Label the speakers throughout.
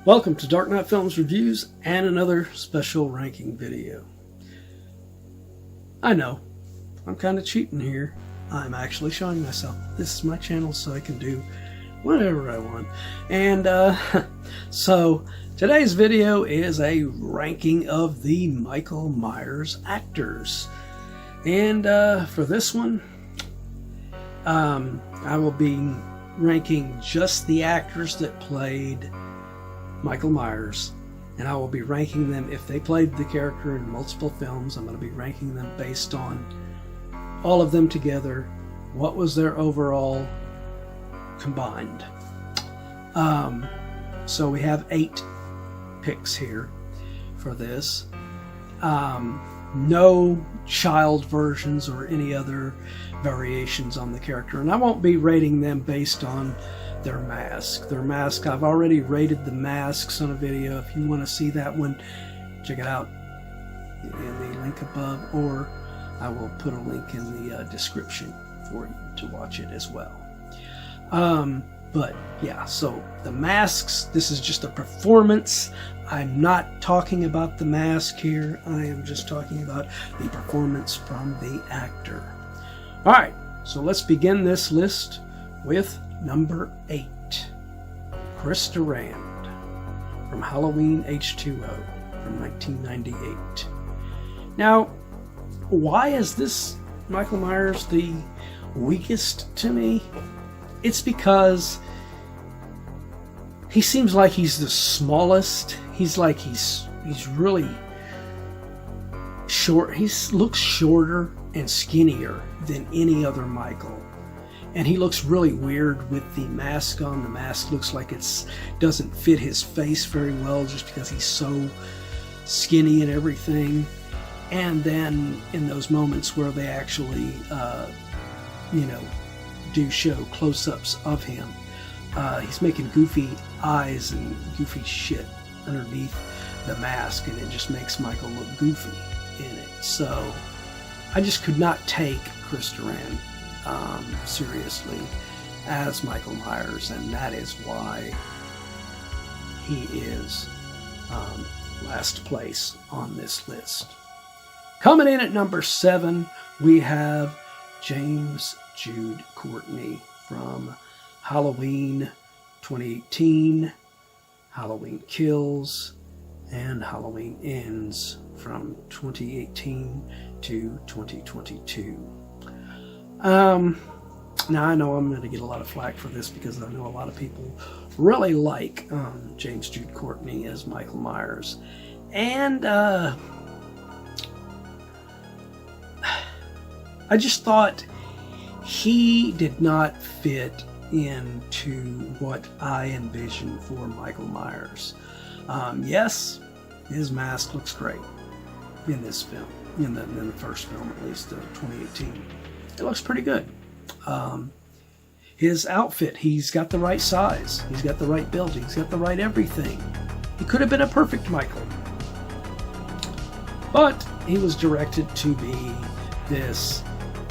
Speaker 1: Welcome to Dark Knight Films Reviews and another special ranking video. I know, I'm kind of cheating here. I'm actually showing myself. This is my channel, so I can do whatever I want. And so today's video is a ranking of the Michael Myers actors. And for this one, I will be ranking just the actors that played Michael Myers, and I will be ranking them if they played the character in multiple films. I'm going to be ranking them based on all of them together. What was their overall combined? So we have 8 picks here for this. No child versions or any other variations on the character, and I won't be rating them based on their mask. Their mask, I've already rated the masks on a video. If you want to see that one, check it out in the link above, or I will put a link in the description for you to watch it as well. But yeah, so the masks, this is just a performance. I'm not talking about the mask here. I am just talking about the performance from the actor. Alright, so let's begin this list with number 8. Chris Durand from Halloween H2O from 1998. Now, why is this Michael Myers the weakest to me? It's because he seems like he's the smallest. He's really short. He looks shorter and skinnier than any other Michael. And he looks really weird with the mask on. The mask looks like it doesn't fit his face very well just because he's so skinny and everything. And then in those moments where they actually, do show close-ups of him, he's making goofy eyes and goofy shit underneath the mask, and it just makes Michael look goofy in it. So I just could not take Chris Durand seriously as Michael Myers, and that is why he is last place on this list. Coming in at number 7, we have Jude Courtney from Halloween 2018, Halloween Kills, and Halloween Ends from 2018 to 2022. Now I know I'm going to get a lot of flack for this because I know a lot of people really like Jude Courtney as Michael Myers, and I just thought he did not fit into what I envisioned for Michael Myers. Yes, his mask looks great in this film, in the first film, at least, 2018. It looks pretty good. His outfit, he's got the right size, he's got the right build, he's got the right everything. He could have been a perfect Michael. But he was directed to be this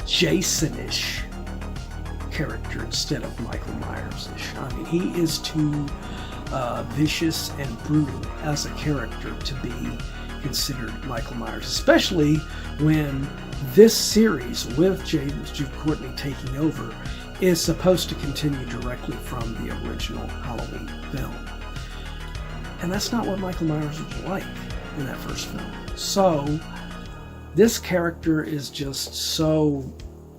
Speaker 1: Jason-ish character instead of Michael Myers-ish. I mean, he is too vicious and brutal as a character to be considered Michael Myers, especially when this series with Jude Courtney taking over is supposed to continue directly from the original Halloween film. And that's not what Michael Myers was like in that first film. So this character is just so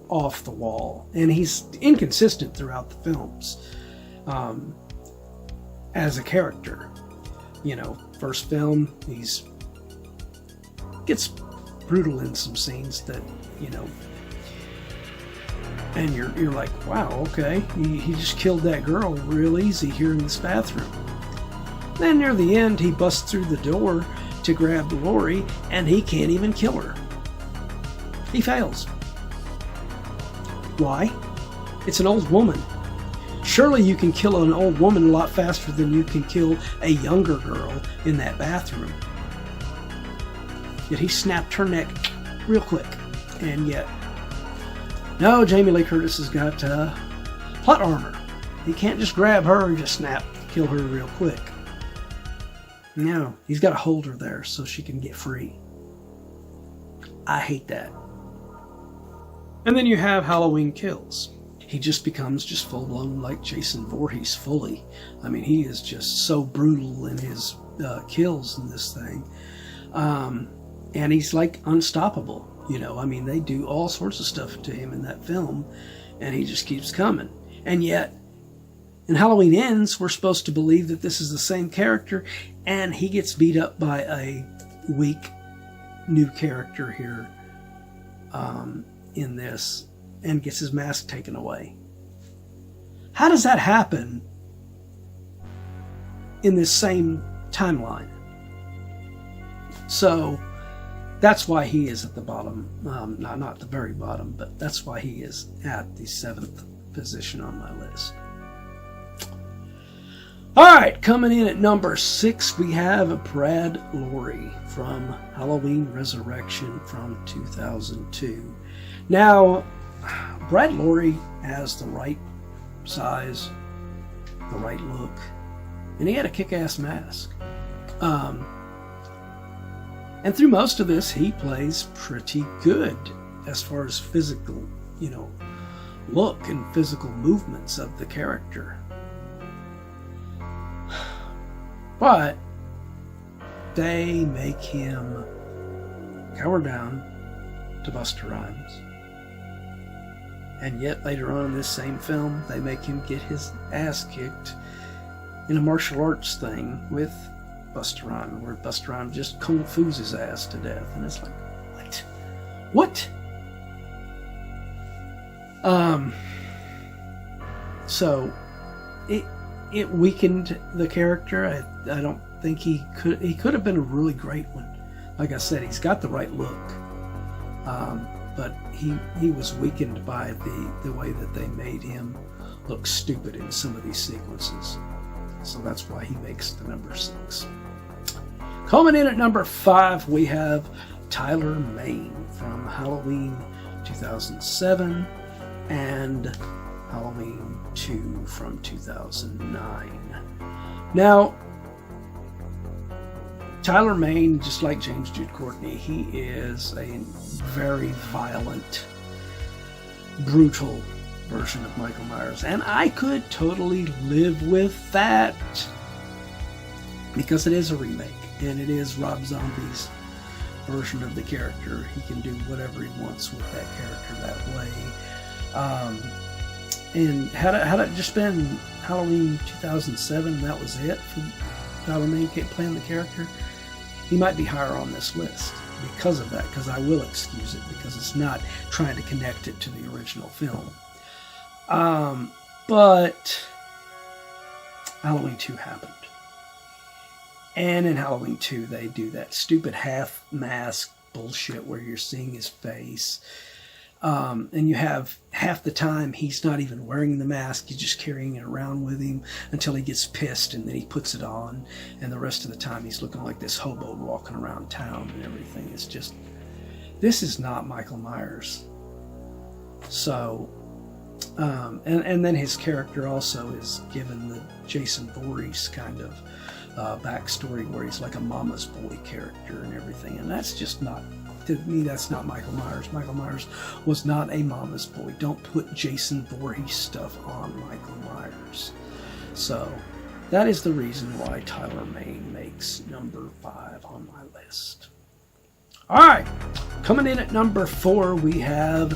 Speaker 1: off the wall, and he's inconsistent throughout the films as a character. First film, he's gets brutal in some scenes that, and you're like, wow, okay, he just killed that girl real easy here in this bathroom. Then near the end, he busts through the door to grab Lori, and he can't even kill her. He fails. Why? It's an old woman. Surely you can kill an old woman a lot faster than you can kill a younger girl in that bathroom. Yet he snapped her neck real quick. And yet, no, Jamie Lee Curtis has got plot armor. He can't just grab her and just kill her real quick. No, he's got to hold her there so she can get free. I hate that. And then you have Halloween Kills. He just becomes just full-blown like Jason Voorhees fully. I mean, he is just so brutal in his kills in this thing. And he's like unstoppable. You know, I mean, they do all sorts of stuff to him in that film, and he just keeps coming. And yet, in Halloween Ends, we're supposed to believe that this is the same character, and he gets beat up by a weak new character here in this, and gets his mask taken away. How does that happen in this same timeline? So that's why he is at the bottom, not the very bottom, but that's why he is at the 7th position on my list. All right, coming in at number 6, we have Brad Lorry from Halloween Resurrection from 2002. Now, Brad Lorry has the right size, the right look, and he had a kick-ass mask. And through most of this, he plays pretty good as far as physical, look and physical movements of the character. But they make him cower down to Busta Rhymes. And yet later on in this same film, they make him get his ass kicked in a martial arts thing with Busta Rhymes, where Busta Rhymes just kung fu's his ass to death. And it's like, what? So it weakened the character. I don't think he could have been a really great one. Like I said, he's got the right look. But he was weakened by the way that they made him look stupid in some of these sequences. So that's why he makes the number 6. Coming in at number 5, we have Tyler Maine from Halloween 2007 and Halloween 2 from 2009. Now, Tyler Maine, just like James Jude Courtney, he is a very violent, brutal version of Michael Myers. And I could totally live with that because it is a remake and it is Rob Zombie's version of the character. He can do whatever he wants with that character that way. And had it just been Halloween 2007, that was it for Tyler Maine playing the character, he might be higher on this list because of that, because I will excuse it because it's not trying to connect it to the original film. But Halloween 2 happened. And in Halloween 2, they do that stupid half mask bullshit where you're seeing his face. And you have half the time he's not even wearing the mask, he's just carrying it around with him until he gets pissed and then he puts it on. And the rest of the time he's looking like this hobo walking around town and everything. It's just, this is not Michael Myers. So, and then his character also is given the Jason Voorhees kind of backstory where he's like a mama's boy character and everything. And that's just not, to me, that's not Michael Myers. Michael Myers was not a mama's boy. Don't put Jason Voorhees stuff on Michael Myers. So that is the reason why Tyler Maine makes number 5 on my list. All right, coming in at number 4, we have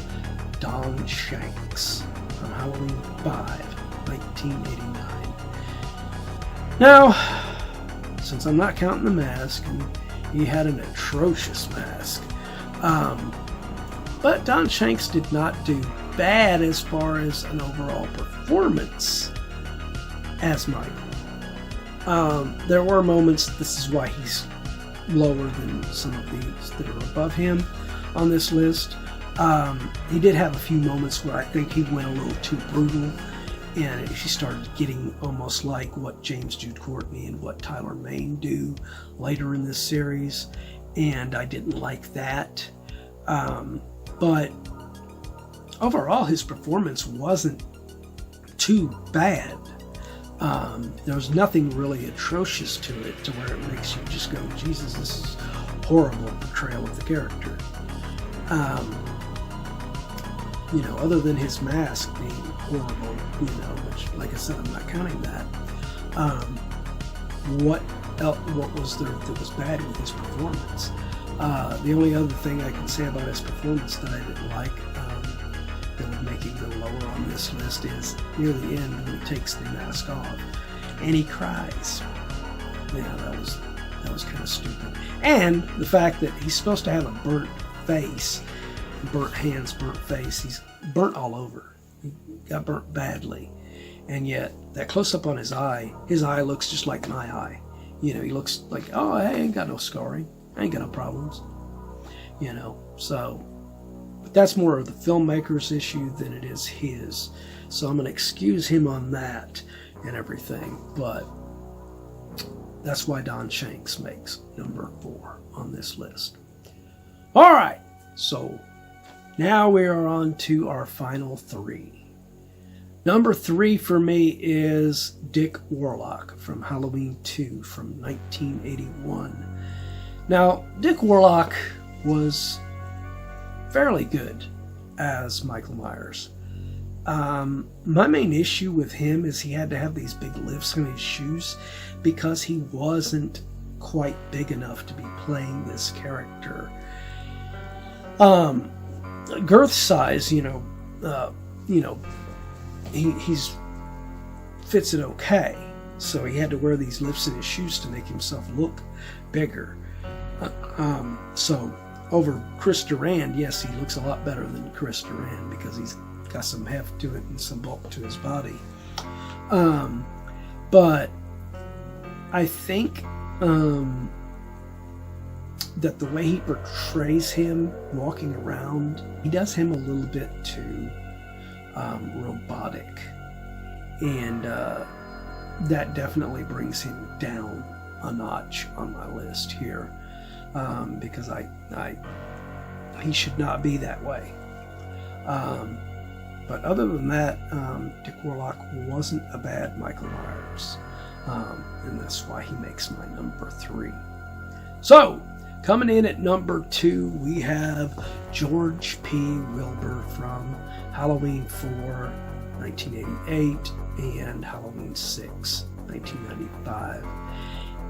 Speaker 1: Don Shanks from Halloween 5, 1989. Now, since I'm not counting the mask, and he had an atrocious mask, but Don Shanks did not do bad as far as an overall performance as Michael. There were moments, this is why he's lower than some of these that are above him on this list. He did have a few moments where I think he went a little too brutal, and he started getting almost like what James Jude Courtney and what Tyler Maine do later in this series, and I didn't like that. But overall, his performance wasn't too bad. There was nothing really atrocious to it to where it makes you just go, Jesus, this is horrible portrayal of the character. Other than his mask being horrible, which, like I said, I'm not counting that. What was there that was bad with his performance? The only other thing I can say about his performance that I didn't like, that would make him go lower on this list, is near the end when he takes the mask off and he cries. Yeah, that was kind of stupid. And the fact that he's supposed to have a burnt face, burnt hands, burnt face. He's burnt all over. He got burnt badly. And yet, that close-up on his eye looks just like my eye. He looks like, oh, I ain't got no scarring. I ain't got no problems. So, but that's more of the filmmaker's issue than it is his. So I'm going to excuse him on that and everything. But that's why Don Shanks makes number 4 on this list. All right, so now we are on to our final 3. Number 3 for me is Dick Warlock from Halloween 2 from 1981. Now, Dick Warlock was fairly good as Michael Myers. My main issue with him is he had to have these big lifts on his shoes because he wasn't quite big enough to be playing this character. Girth size, he's fits it okay, so he had to wear these lifts in his shoes to make himself look bigger. So over Chris Durand, yes, he looks a lot better than Chris Durand because he's got some heft to it and some bulk to his body. But I think that the way he portrays him walking around, he does him a little bit too robotic, and that definitely brings him down a notch on my list here, because he should not be that way. But other than that, Dick Warlock wasn't a bad Michael Myers, and that's why he makes my number 3. So, coming in at number 2, we have George P. Wilbur from Halloween 4, 1988, and Halloween 6, 1995.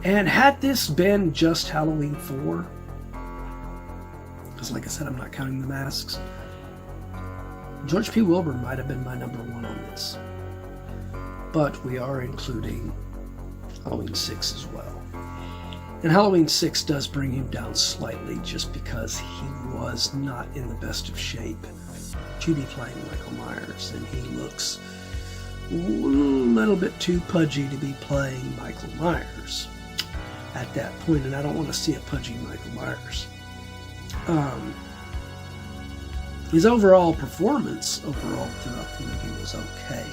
Speaker 1: And had this been just Halloween 4, because like I said, I'm not counting the masks, George P. Wilbur might have been my number 1 on this. But we are including Halloween 6 as well. And Halloween 6 does bring him down slightly just because he was not in the best of shape to be playing Michael Myers, and he looks a little bit too pudgy to be playing Michael Myers at that point, and I don't want to see a pudgy Michael Myers. His overall performance throughout the movie was okay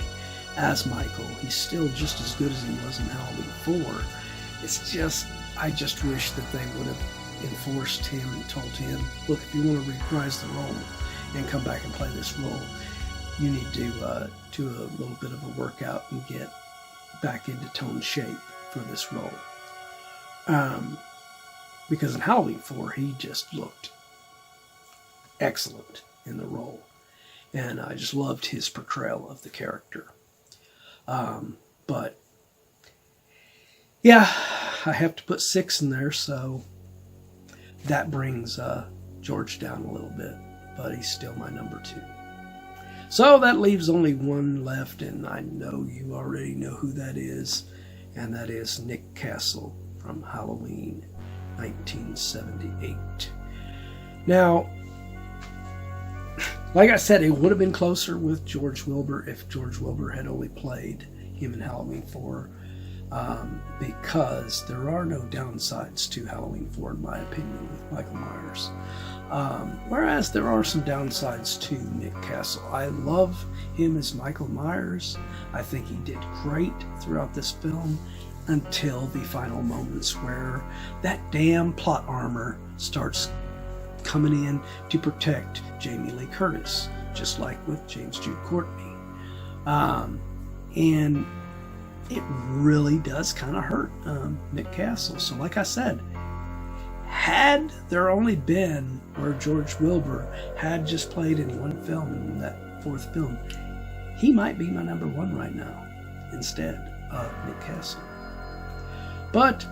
Speaker 1: as Michael. He's still just as good as he was in Halloween 4. It's just, I just wish that they would have enforced him and told him, look, if you want to reprise the role and come back and play this role, you need to do a little bit of a workout and get back into tone shape for this role. Because in Halloween 4, he just looked excellent in the role. And I just loved his portrayal of the character. But, yeah, I have to put 6 in there, so that brings George down a little bit. But he's still my number 2. So that leaves only one left, and I know you already know who that is, and that is Nick Castle from Halloween 1978. Now, like I said, it would have been closer with George Wilbur if George Wilbur had only played him in Halloween 4, because there are no downsides to Halloween 4, in my opinion, with Michael Myers. Whereas there are some downsides to Nick Castle. I love him as Michael Myers. I think he did great throughout this film until the final moments where that damn plot armor starts coming in to protect Jamie Lee Curtis, just like with James Jude Courtney. And it really does kind of hurt Nick Castle. So like I said, had there only been where George Wilbur had just played in one film, in that fourth film, he might be my number one right now instead of Nick Castle. But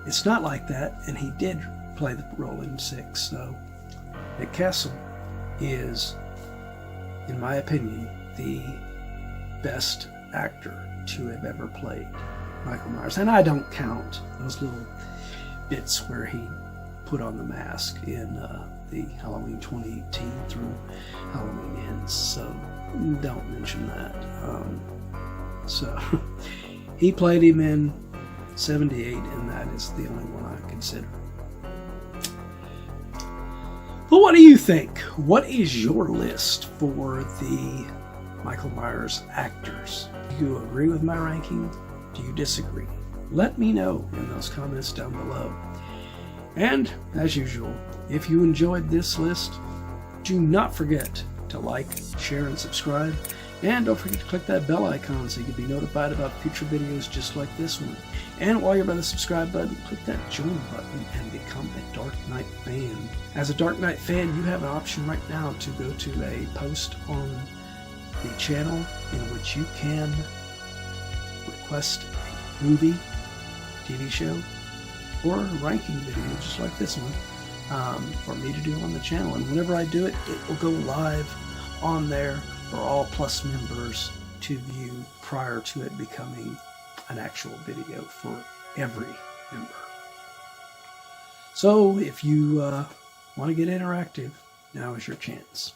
Speaker 1: it's not like that, and he did play the role in 6, so Nick Castle is, in my opinion, the best actor to have ever played Michael Myers. And I don't count those little bits where he put on the mask in the Halloween 2018 through Halloween Ends, so don't mention that. So he played him in 78, and that is the only one I consider. But what do you think? What is your list for the Michael Myers actors? Do you agree with my ranking? Do you disagree? Let me know in those comments down below. And as usual, if you enjoyed this list, do not forget to like, share, and subscribe. And don't forget to click that bell icon so you can be notified about future videos just like this one. And while you're by the subscribe button, click that join button and become a Dark Knight fan. As a Dark Knight fan, you have an option right now to go to a post on the channel in which you can request a movie, TV show, or a ranking video just like this one for me to do on the channel. And whenever I do it, it will go live on there for all Plus members to view prior to it becoming an actual video for every member. So if you want to get interactive, now is your chance.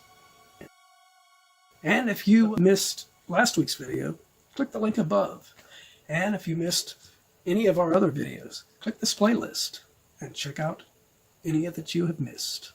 Speaker 1: And if you missed last week's video, click the link above. And if you missed any of our other videos, click this playlist and check out any that you have missed.